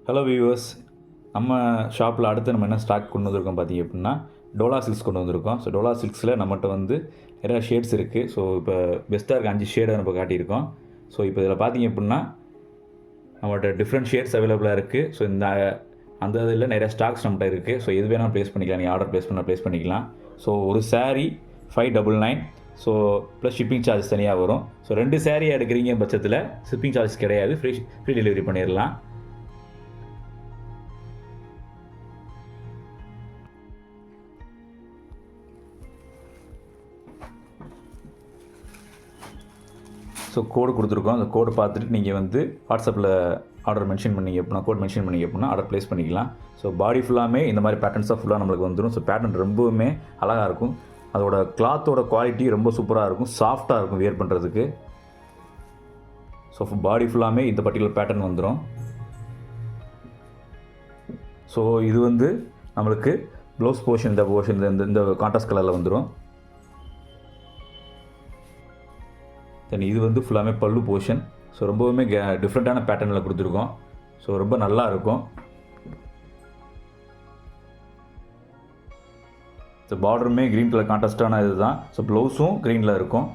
Hello viewers, நம்ம ஷாப்பில் அடுத்து நம்ம என்ன ஸ்டாக் கொண்டு வந்திருக்கோம் பார்த்தீங்க அப்படின்னா டோலா சில்க்ஸ் கொண்டு வந்திருக்கோம். ஸோ டோலா சில்க்ஸில் நம்மகிட்ட வந்து நிறையா ஷேட்ஸ் இருக்குது. ஸோ இப்போ பெஸ்ட்டாக இருக்க 5 ஷேடை நம்ம காட்டியிருக்கோம். ஸோ இப்போ இதில் பார்த்தீங்க அப்படின்னா நம்மகிட்ட டிஃப்ரெண்ட் ஷேட்ஸ் அவைலபிளாக இருக்குது. ஸோ அந்த இதில் நிறையா ஸ்டாக்ஸ் நம்மகிட்ட இருக்குது. ஸோ எது வேணால் ப்ளேஸ் பண்ணிக்கலாம், நீங்கள் ஆர்டர் ப்ளேஸ் பண்ணிக்கலாம். ஸோ ஒரு saree 599. So plus shipping charge தனியாக வரும். ஸோ 2 saree எடுக்கிறீங்க பட்சத்தில் ஷிப்பிங் சார்ஜ் கிடையாது, ஃப்ரீ டெலிவரி பண்ணிடலாம். ஸோ கோடு கொடுத்துருக்கோம். அந்த கோடு பார்த்துட்டு நீங்கள் வந்து வாட்ஸ்அப்பில் ஆர்டர் மென்ஷன் பண்ணிங்க அப்படின்னா, கோட் மென்ஷன் பண்ணிங்க அப்படின்னா ஆர்டர் ப்ளேஸ் பண்ணிக்கலாம். ஸோ பாடி ஃபுல்லாமே இந்த மாதிரி பேட்டர்ன்ஸாக ஃபுல்லாக நம்மளுக்கு வந்துடும். ஸோ பேட்டர்ன் ரொம்பவுமே அழகாக இருக்கும். அதோட கிளாத்தோட குவாலிட்டி ரொம்ப சூப்பராக இருக்கும், சாஃப்டாக இருக்கும் வியர் பண்ணுறதுக்கு. ஸோ பாடி ஃபுல்லாமே இந்த பர்டிகுலர் பேட்டர்ன் வந்துடும். ஸோ இது வந்து நம்மளுக்கு ப்ளவுஸ் போர்ஷன், இந்த கான்ட்ராஸ்ட் கலரில் வந்துடும். தென் இது வந்து ஃபுல்லாமே பல்லு போர்ஷன். ஸோ ரொம்பவுமே டிஃப்ரெண்ட்டான பேட்டர்னில் கொடுத்துருக்கோம். ஸோ ரொம்ப நல்லா இருக்கும். ஸோ பார்டருமே க்ரீன் கலர் கான்ட்ராஸ்டான இது தான். ஸோ ப்ளவுஸும் க்ரீனில் இருக்கும்.